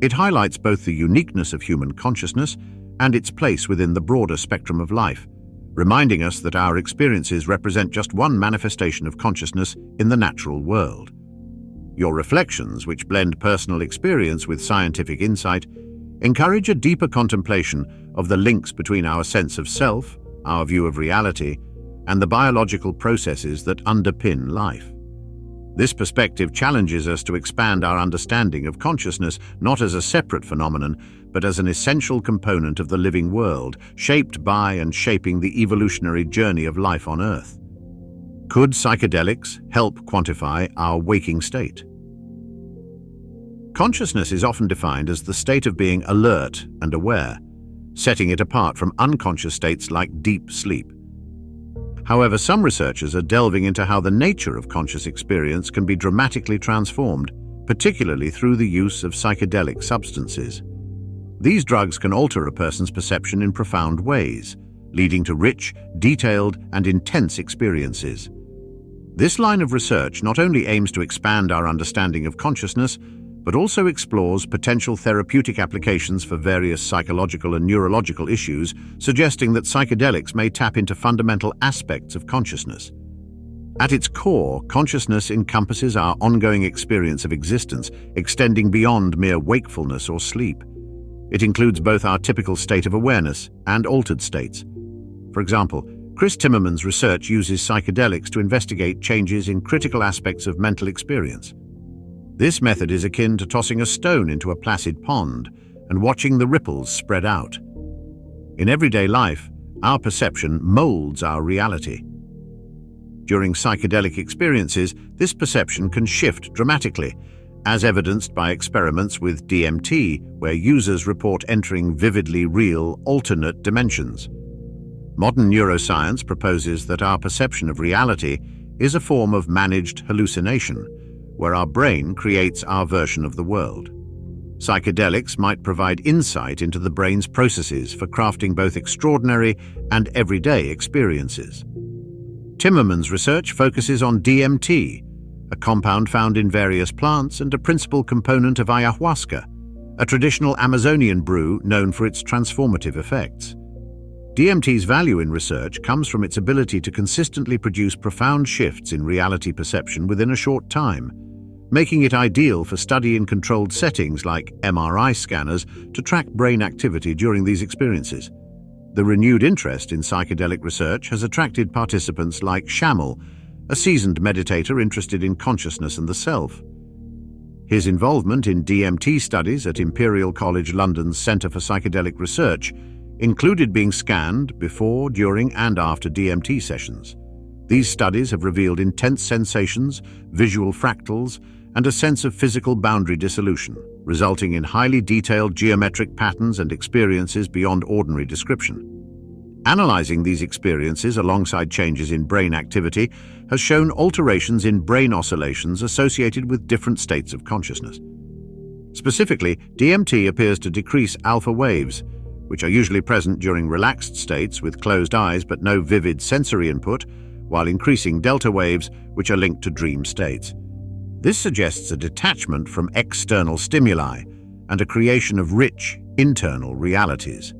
It highlights both the uniqueness of human consciousness and its place within the broader spectrum of life, reminding us that our experiences represent just one manifestation of consciousness in the natural world. Your reflections, which blend personal experience with scientific insight, encourage a deeper contemplation of the links between our sense of self, our view of reality, and the biological processes that underpin life. This perspective challenges us to expand our understanding of consciousness not as a separate phenomenon, but as an essential component of the living world, shaped by and shaping the evolutionary journey of life on Earth. Could psychedelics help quantify our waking state? Consciousness is often defined as the state of being alert and aware, setting it apart from unconscious states like deep sleep. However, some researchers are delving into how the nature of conscious experience can be dramatically transformed, particularly through the use of psychedelic substances. These drugs can alter a person's perception in profound ways, leading to rich, detailed, and intense experiences. This line of research not only aims to expand our understanding of consciousness, but also explores potential therapeutic applications for various psychological and neurological issues, suggesting that psychedelics may tap into fundamental aspects of consciousness. At its core, consciousness encompasses our ongoing experience of existence, extending beyond mere wakefulness or sleep. It includes both our typical state of awareness and altered states. For example, Chris Timmerman's research uses psychedelics to investigate changes in critical aspects of mental experience. This method is akin to tossing a stone into a placid pond and watching the ripples spread out. In everyday life, our perception molds our reality. During psychedelic experiences, this perception can shift dramatically, as evidenced by experiments with DMT, where users report entering vividly real, alternate dimensions. Modern neuroscience proposes that our perception of reality is a form of managed hallucination, where our brain creates our version of the world. Psychedelics might provide insight into the brain's processes for crafting both extraordinary and everyday experiences. Timmerman's research focuses on DMT, a compound found in various plants and a principal component of ayahuasca, a traditional Amazonian brew known for its transformative effects. DMT's value in research comes from its ability to consistently produce profound shifts in reality perception within a short time, making it ideal for study in controlled settings like MRI scanners to track brain activity during these experiences. The renewed interest in psychedelic research has attracted participants like Shamil, a seasoned meditator interested in consciousness and the self. His involvement in DMT studies at Imperial College London's Centre for Psychedelic Research included being scanned before, during, and after DMT sessions. These studies have revealed intense sensations, visual fractals, and a sense of physical boundary dissolution, resulting in highly detailed geometric patterns and experiences beyond ordinary description. Analyzing these experiences alongside changes in brain activity has shown alterations in brain oscillations associated with different states of consciousness. Specifically, DMT appears to decrease alpha waves, which are usually present during relaxed states with closed eyes but no vivid sensory input, while increasing delta waves, which are linked to dream states. This suggests a detachment from external stimuli and a creation of rich, internal realities.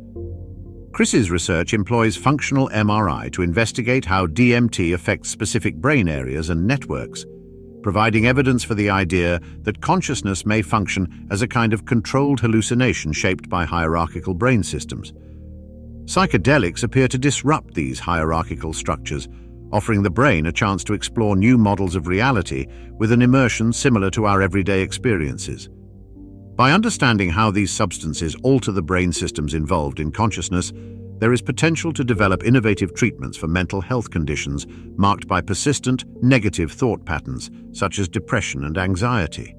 Chris's research employs functional MRI to investigate how DMT affects specific brain areas and networks, providing evidence for the idea that consciousness may function as a kind of controlled hallucination shaped by hierarchical brain systems. Psychedelics appear to disrupt these hierarchical structures, offering the brain a chance to explore new models of reality with an immersion similar to our everyday experiences. By understanding how these substances alter the brain systems involved in consciousness, there is potential to develop innovative treatments for mental health conditions marked by persistent, negative thought patterns, such as depression and anxiety.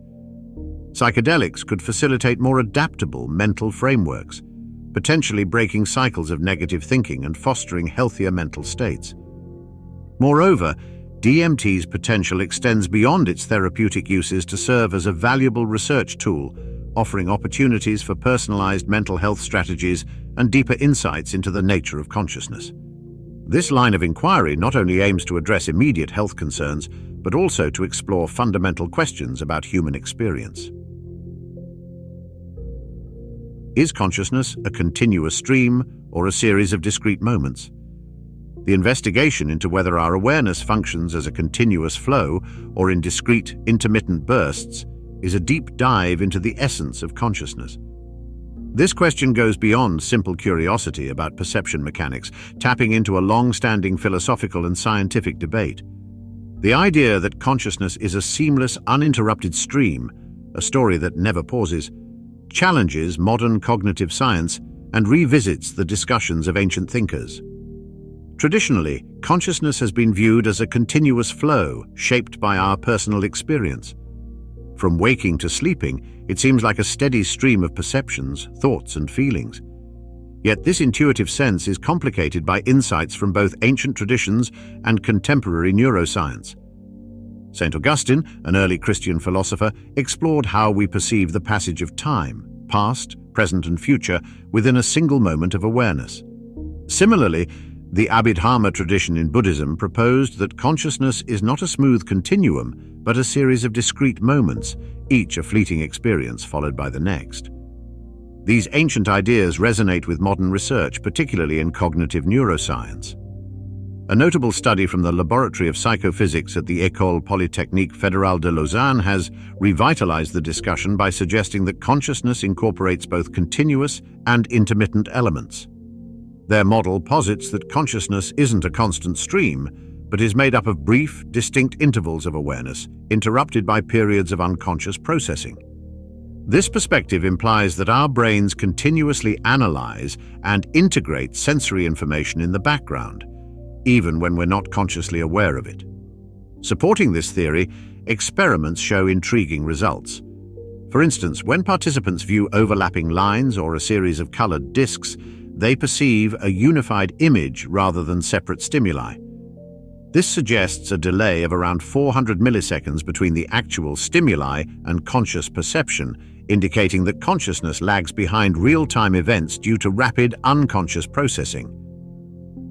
Psychedelics could facilitate more adaptable mental frameworks, potentially breaking cycles of negative thinking and fostering healthier mental states. Moreover, DMT's potential extends beyond its therapeutic uses to serve as a valuable research tool, offering opportunities for personalized mental health strategies and deeper insights into the nature of consciousness. This line of inquiry not only aims to address immediate health concerns, but also to explore fundamental questions about human experience. Is consciousness a continuous stream or a series of discrete moments? The investigation into whether our awareness functions as a continuous flow or in discrete, intermittent bursts is a deep dive into the essence of consciousness. This question goes beyond simple curiosity about perception mechanics, tapping into a long-standing philosophical and scientific debate. The idea that consciousness is a seamless, uninterrupted stream, a story that never pauses, challenges modern cognitive science and revisits the discussions of ancient thinkers. Traditionally, consciousness has been viewed as a continuous flow shaped by our personal experience. From waking to sleeping, it seems like a steady stream of perceptions, thoughts, and feelings. Yet this intuitive sense is complicated by insights from both ancient traditions and contemporary neuroscience. St. Augustine, an early Christian philosopher, explored how we perceive the passage of time, past, present, and future, within a single moment of awareness. Similarly, the Abhidharma tradition in Buddhism proposed that consciousness is not a smooth continuum, but a series of discrete moments, each a fleeting experience followed by the next. These ancient ideas resonate with modern research, particularly in cognitive neuroscience. A notable study from the Laboratory of Psychophysics at the École Polytechnique Fédérale de Lausanne has revitalized the discussion by suggesting that consciousness incorporates both continuous and intermittent elements. Their model posits that consciousness isn't a constant stream, but is made up of brief, distinct intervals of awareness, interrupted by periods of unconscious processing. This perspective implies that our brains continuously analyze and integrate sensory information in the background, even when we're not consciously aware of it. Supporting this theory, experiments show intriguing results. For instance, when participants view overlapping lines or a series of colored discs, they perceive a unified image rather than separate stimuli. This suggests a delay of around 400 milliseconds between the actual stimuli and conscious perception, indicating that consciousness lags behind real-time events due to rapid unconscious processing.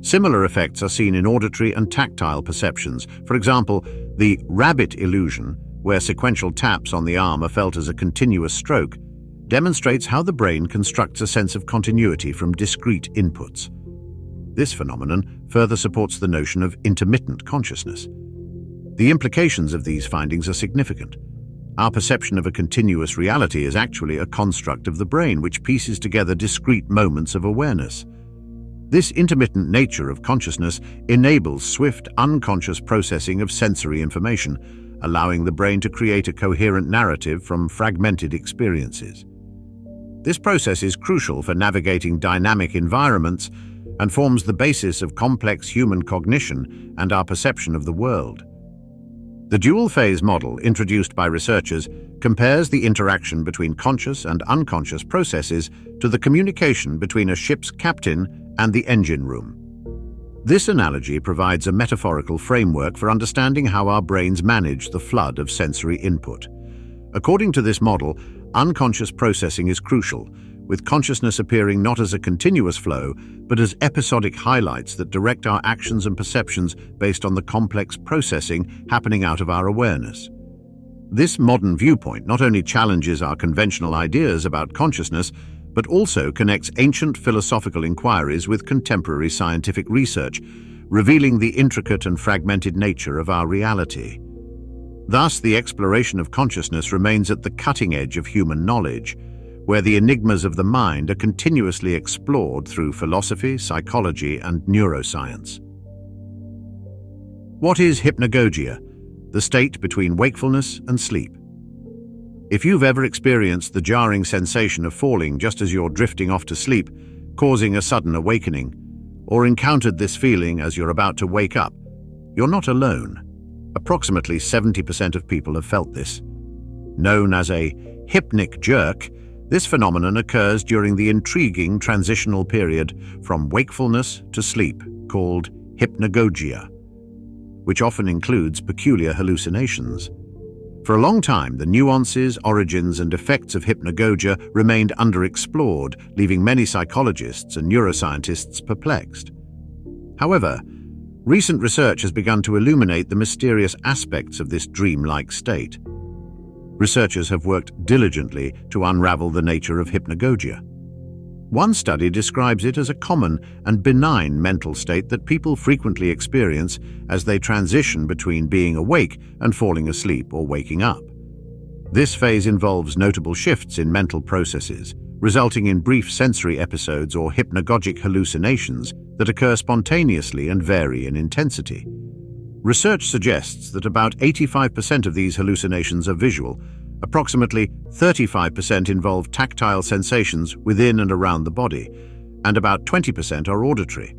Similar effects are seen in auditory and tactile perceptions. For example, the rabbit illusion, where sequential taps on the arm are felt as a continuous stroke, demonstrates how the brain constructs a sense of continuity from discrete inputs. This phenomenon further supports the notion of intermittent consciousness. The implications of these findings are significant. Our perception of a continuous reality is actually a construct of the brain which pieces together discrete moments of awareness. This intermittent nature of consciousness enables swift, unconscious processing of sensory information, allowing the brain to create a coherent narrative from fragmented experiences. This process is crucial for navigating dynamic environments and forms the basis of complex human cognition and our perception of the world. The dual-phase model introduced by researchers compares the interaction between conscious and unconscious processes to the communication between a ship's captain and the engine room. This analogy provides a metaphorical framework for understanding how our brains manage the flood of sensory input. According to this model, unconscious processing is crucial, with consciousness appearing not as a continuous flow, but as episodic highlights that direct our actions and perceptions based on the complex processing happening out of our awareness. This modern viewpoint not only challenges our conventional ideas about consciousness, but also connects ancient philosophical inquiries with contemporary scientific research, revealing the intricate and fragmented nature of our reality. Thus, the exploration of consciousness remains at the cutting edge of human knowledge, where the enigmas of the mind are continuously explored through philosophy, psychology, and neuroscience. What is hypnagogia? The state between wakefulness and sleep. If you've ever experienced the jarring sensation of falling just as you're drifting off to sleep, causing a sudden awakening, or encountered this feeling as you're about to wake up, you're not alone. Approximately 70% of people have felt this. Known as a hypnic jerk, this phenomenon occurs during the intriguing transitional period from wakefulness to sleep, called hypnagogia, which often includes peculiar hallucinations. For a long time, the nuances, origins, and effects of hypnagogia remained underexplored, leaving many psychologists and neuroscientists perplexed. However, recent research has begun to illuminate the mysterious aspects of this dreamlike state. Researchers have worked diligently to unravel the nature of hypnagogia. One study describes it as a common and benign mental state that people frequently experience as they transition between being awake and falling asleep or waking up. This phase involves notable shifts in mental processes, resulting in brief sensory episodes or hypnagogic hallucinations that occur spontaneously and vary in intensity. Research suggests that about 85% of these hallucinations are visual, approximately 35% involve tactile sensations within and around the body, and about 20% are auditory.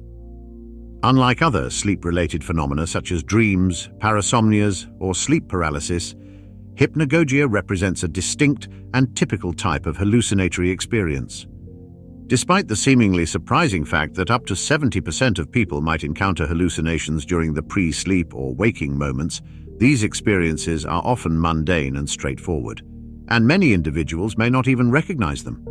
Unlike other sleep-related phenomena such as dreams, parasomnias, or sleep paralysis, hypnagogia represents a distinct and typical type of hallucinatory experience. Despite the seemingly surprising fact that up to 70% of people might encounter hallucinations during the pre-sleep or waking moments, these experiences are often mundane and straightforward, and many individuals may not even recognize them.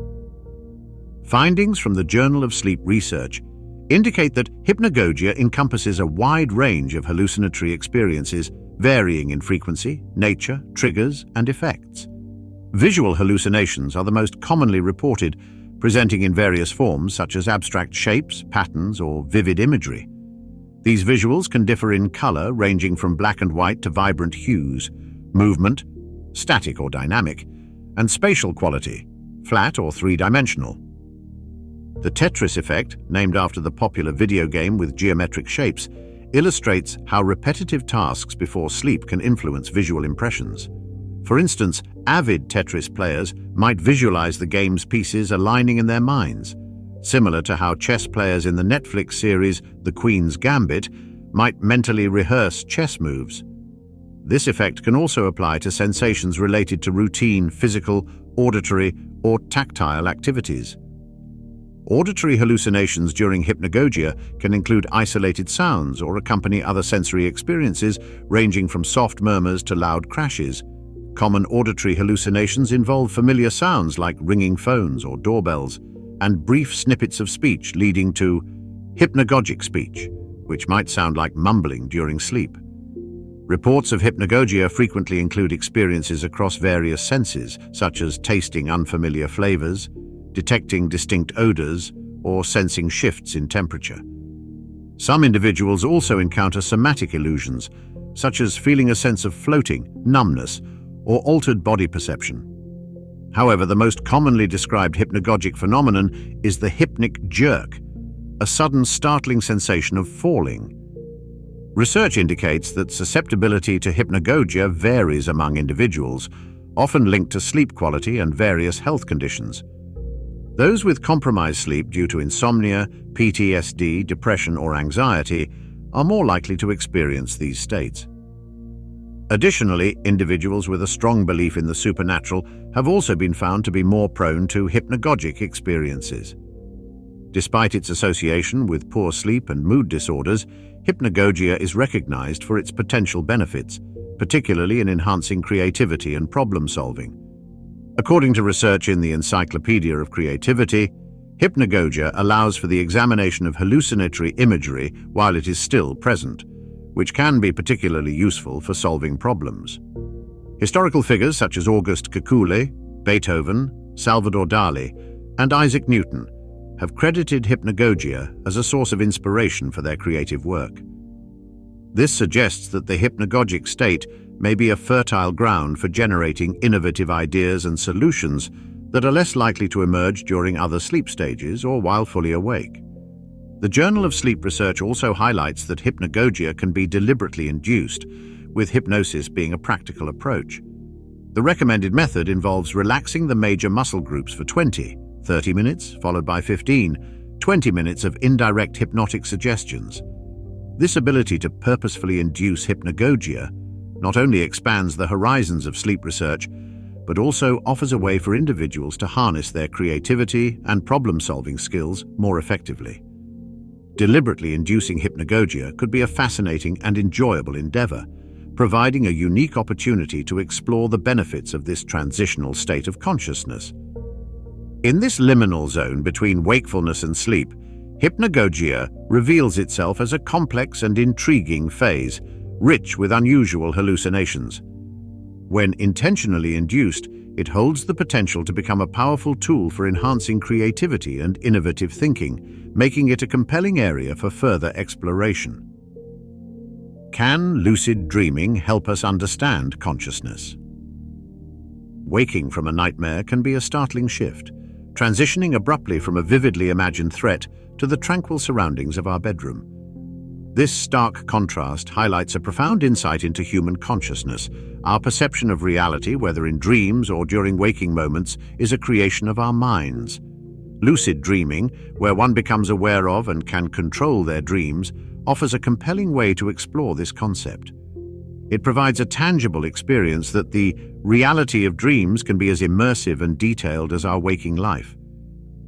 Findings from the Journal of Sleep Research indicate that hypnagogia encompasses a wide range of hallucinatory experiences, varying in frequency, nature, triggers, and effects. Visual hallucinations are the most commonly reported, presenting in various forms such as abstract shapes, patterns, or vivid imagery. These visuals can differ in color, ranging from black and white to vibrant hues, movement, static or dynamic, and spatial quality, flat or three-dimensional. The Tetris effect, named after the popular video game with geometric shapes, illustrates how repetitive tasks before sleep can influence visual impressions. For instance, avid Tetris players might visualize the game's pieces aligning in their minds, similar to how chess players in the Netflix series The Queen's Gambit might mentally rehearse chess moves. This effect can also apply to sensations related to routine physical, auditory, or tactile activities. Auditory hallucinations during hypnagogia can include isolated sounds or accompany other sensory experiences, ranging from soft murmurs to loud crashes. Common auditory hallucinations involve familiar sounds like ringing phones or doorbells, and brief snippets of speech leading to hypnagogic speech, which might sound like mumbling during sleep. Reports of hypnagogia frequently include experiences across various senses, such as tasting unfamiliar flavors, detecting distinct odors, or sensing shifts in temperature. Some individuals also encounter somatic illusions, such as feeling a sense of floating, numbness, or altered body perception. However, the most commonly described hypnagogic phenomenon is the hypnic jerk, a sudden startling sensation of falling. Research indicates that susceptibility to hypnagogia varies among individuals, often linked to sleep quality and various health conditions. Those with compromised sleep due to insomnia, PTSD, depression, or anxiety are more likely to experience these states. Additionally, individuals with a strong belief in the supernatural have also been found to be more prone to hypnagogic experiences. Despite its association with poor sleep and mood disorders, hypnagogia is recognized for its potential benefits, particularly in enhancing creativity and problem-solving. According to research in the Encyclopedia of Creativity, hypnagogia allows for the examination of hallucinatory imagery while it is still present, which can be particularly useful for solving problems. Historical figures such as Auguste Kekule, Beethoven, Salvador Dali, and Isaac Newton have credited hypnagogia as a source of inspiration for their creative work. This suggests that the hypnagogic state may be a fertile ground for generating innovative ideas and solutions that are less likely to emerge during other sleep stages or while fully awake. The Journal of Sleep Research also highlights that hypnagogia can be deliberately induced, with hypnosis being a practical approach. The recommended method involves relaxing the major muscle groups for 30 minutes, followed by 20 minutes of indirect hypnotic suggestions. This ability to purposefully induce hypnagogia not only expands the horizons of sleep research, but also offers a way for individuals to harness their creativity and problem-solving skills more effectively. Deliberately inducing hypnagogia could be a fascinating and enjoyable endeavor, providing a unique opportunity to explore the benefits of this transitional state of consciousness. In this liminal zone between wakefulness and sleep, hypnagogia reveals itself as a complex and intriguing phase, rich with unusual hallucinations. When intentionally induced, it holds the potential to become a powerful tool for enhancing creativity and innovative thinking, making it a compelling area for further exploration. Can lucid dreaming help us understand consciousness? Waking from a nightmare can be a startling shift, transitioning abruptly from a vividly imagined threat to the tranquil surroundings of our bedroom. This stark contrast highlights a profound insight into human consciousness. Our perception of reality, whether in dreams or during waking moments, is a creation of our minds. Lucid dreaming, where one becomes aware of and can control their dreams, offers a compelling way to explore this concept. It provides a tangible experience that the reality of dreams can be as immersive and detailed as our waking life.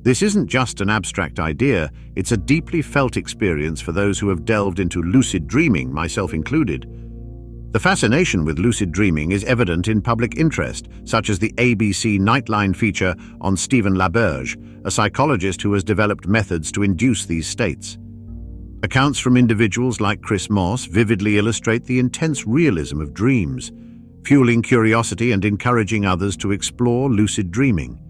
This isn't just an abstract idea, it's a deeply felt experience for those who have delved into lucid dreaming, myself included. The fascination with lucid dreaming is evident in public interest, such as the ABC Nightline feature on Stephen LaBerge, a psychologist who has developed methods to induce these states. Accounts from individuals like Chris Moss vividly illustrate the intense realism of dreams, fueling curiosity and encouraging others to explore lucid dreaming.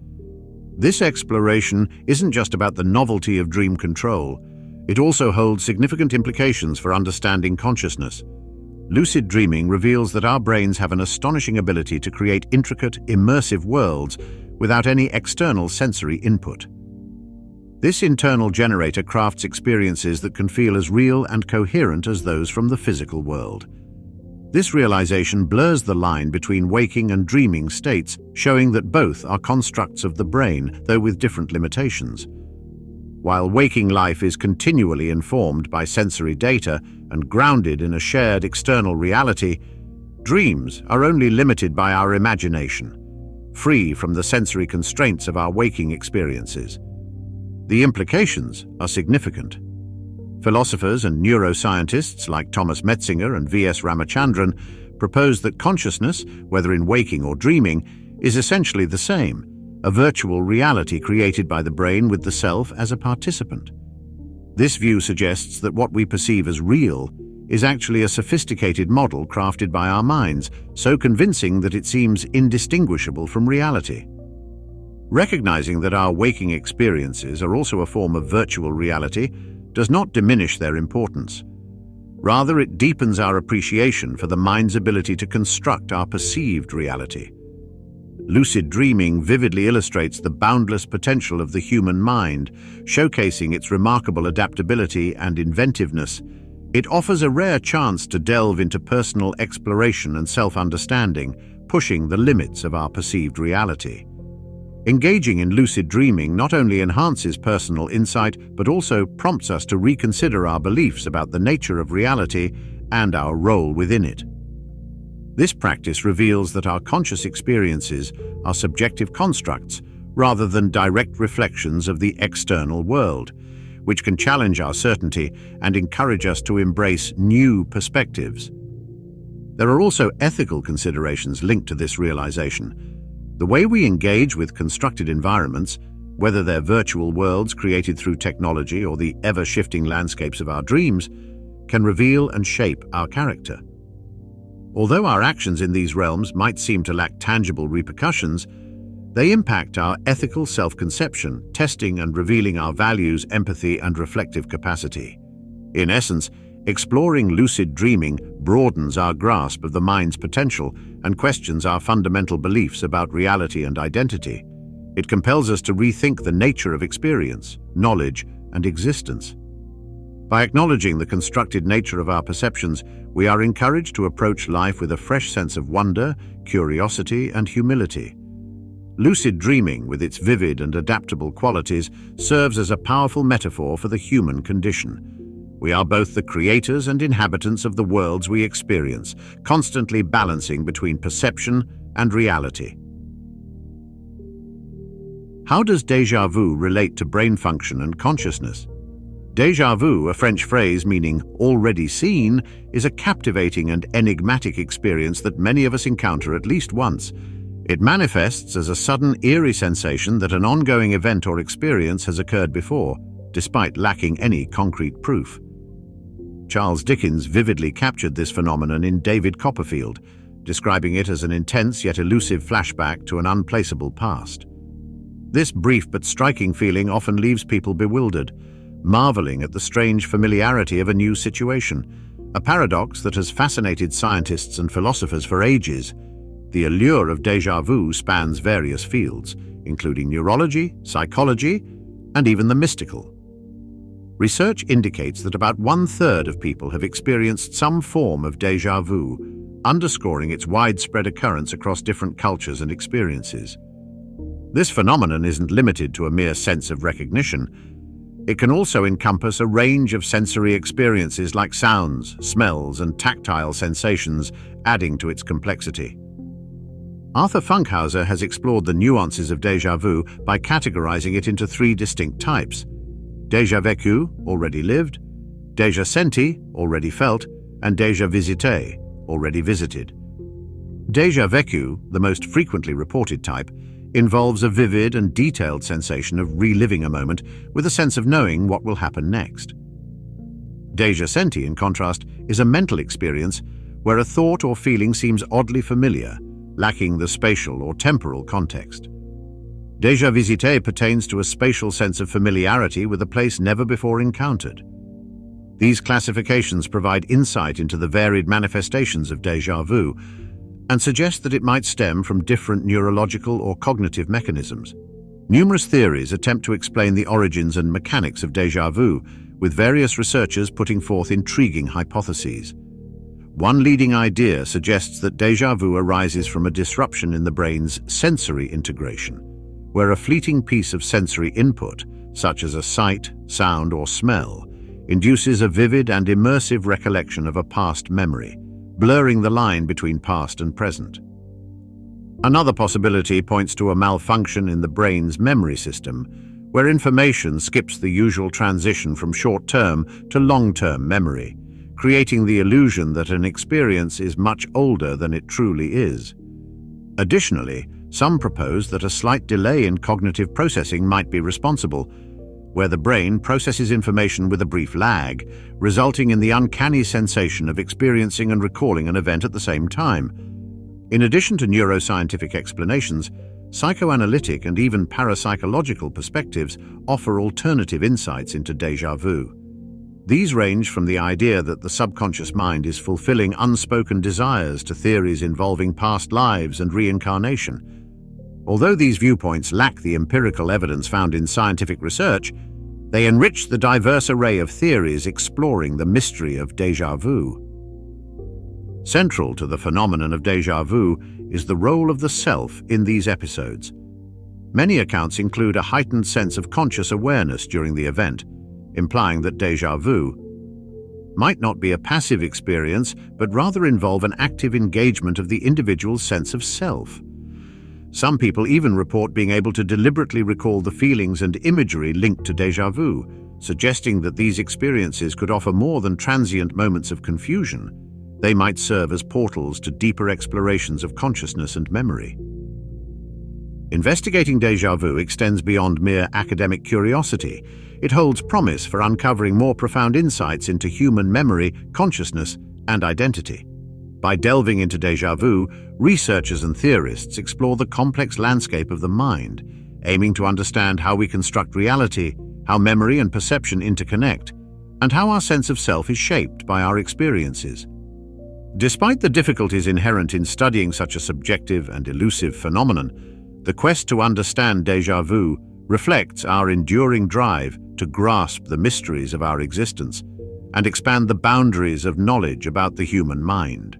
This exploration isn't just about the novelty of dream control, it also holds significant implications for understanding consciousness. Lucid dreaming reveals that our brains have an astonishing ability to create intricate, immersive worlds without any external sensory input. This internal generator crafts experiences that can feel as real and coherent as those from the physical world. This realization blurs the line between waking and dreaming states, showing that both are constructs of the brain, though with different limitations. While waking life is continually informed by sensory data and grounded in a shared external reality, dreams are only limited by our imagination, free from the sensory constraints of our waking experiences. The implications are significant. Philosophers and neuroscientists like Thomas Metzinger and V.S. Ramachandran propose that consciousness, whether in waking or dreaming, is essentially the same, a virtual reality created by the brain with the self as a participant. This view suggests that what we perceive as real is actually a sophisticated model crafted by our minds, so convincing that it seems indistinguishable from reality. Recognizing that our waking experiences are also a form of virtual reality does not diminish their importance. Rather, it deepens our appreciation for the mind's ability to construct our perceived reality. Lucid dreaming vividly illustrates the boundless potential of the human mind, showcasing its remarkable adaptability and inventiveness. It offers a rare chance to delve into personal exploration and self-understanding, pushing the limits of our perceived reality. Engaging in lucid dreaming not only enhances personal insight, but also prompts us to reconsider our beliefs about the nature of reality and our role within it. This practice reveals that our conscious experiences are subjective constructs rather than direct reflections of the external world, which can challenge our certainty and encourage us to embrace new perspectives. There are also ethical considerations linked to this realization. The way we engage with constructed environments, whether they're virtual worlds created through technology or the ever-shifting landscapes of our dreams, can reveal and shape our character. Although our actions in these realms might seem to lack tangible repercussions, they impact our ethical self-conception, testing and revealing our values, empathy, and reflective capacity. In essence, exploring lucid dreaming broadens our grasp of the mind's potential and questions our fundamental beliefs about reality and identity. It compels us to rethink the nature of experience, knowledge, and existence. By acknowledging the constructed nature of our perceptions, we are encouraged to approach life with a fresh sense of wonder, curiosity, and humility. Lucid dreaming, with its vivid and adaptable qualities, serves as a powerful metaphor for the human condition. We are both the creators and inhabitants of the worlds we experience, constantly balancing between perception and reality. How does déjà vu relate to brain function and consciousness? Déjà vu, a French phrase meaning already seen, is a captivating and enigmatic experience that many of us encounter at least once. It manifests as a sudden, eerie sensation that an ongoing event or experience has occurred before, despite lacking any concrete proof. Charles Dickens vividly captured this phenomenon in David Copperfield, describing it as an intense yet elusive flashback to an unplaceable past. This brief but striking feeling often leaves people bewildered, marveling at the strange familiarity of a new situation, a paradox that has fascinated scientists and philosophers for ages. The allure of déjà vu spans various fields, including neurology, psychology, and even the mystical. Research indicates that about 1/3 of people have experienced some form of déjà vu, underscoring its widespread occurrence across different cultures and experiences. This phenomenon isn't limited to a mere sense of recognition. It can also encompass a range of sensory experiences like sounds, smells, and tactile sensations, adding to its complexity. Arthur Funkhauser has explored the nuances of déjà vu by categorizing it into 3 distinct types: déjà vécu, already lived; déjà senti, already felt; and déjà visité, already visited. Déjà vécu, the most frequently reported type, involves a vivid and detailed sensation of reliving a moment with a sense of knowing what will happen next. Déjà senti, in contrast, is a mental experience where a thought or feeling seems oddly familiar, lacking the spatial or temporal context. Déjà visité pertains to a spatial sense of familiarity with a place never before encountered. These classifications provide insight into the varied manifestations of déjà vu and suggest that it might stem from different neurological or cognitive mechanisms. Numerous theories attempt to explain the origins and mechanics of déjà vu, with various researchers putting forth intriguing hypotheses. One leading idea suggests that déjà vu arises from a disruption in the brain's sensory integration, where a fleeting piece of sensory input, such as a sight, sound, or smell, induces a vivid and immersive recollection of a past memory, blurring the line between past and present. Another possibility points to a malfunction in the brain's memory system, where information skips the usual transition from short-term to long-term memory, creating the illusion that an experience is much older than it truly is. Additionally, some propose that a slight delay in cognitive processing might be responsible, where the brain processes information with a brief lag, resulting in the uncanny sensation of experiencing and recalling an event at the same time. In addition to neuroscientific explanations, psychoanalytic and even parapsychological perspectives offer alternative insights into déjà vu. These range from the idea that the subconscious mind is fulfilling unspoken desires to theories involving past lives and reincarnation. Although these viewpoints lack the empirical evidence found in scientific research, they enrich the diverse array of theories exploring the mystery of déjà vu. Central to the phenomenon of déjà vu is the role of the self in these episodes. Many accounts include a heightened sense of conscious awareness during the event, implying that déjà vu might not be a passive experience, but rather involve an active engagement of the individual's sense of self. Some people even report being able to deliberately recall the feelings and imagery linked to déjà vu, suggesting that these experiences could offer more than transient moments of confusion. They might serve as portals to deeper explorations of consciousness and memory. Investigating déjà vu extends beyond mere academic curiosity. It holds promise for uncovering more profound insights into human memory, consciousness, and identity. By delving into déjà vu, researchers and theorists explore the complex landscape of the mind, aiming to understand how we construct reality, how memory and perception interconnect, and how our sense of self is shaped by our experiences. Despite the difficulties inherent in studying such a subjective and elusive phenomenon, the quest to understand déjà vu reflects our enduring drive to grasp the mysteries of our existence and expand the boundaries of knowledge about the human mind.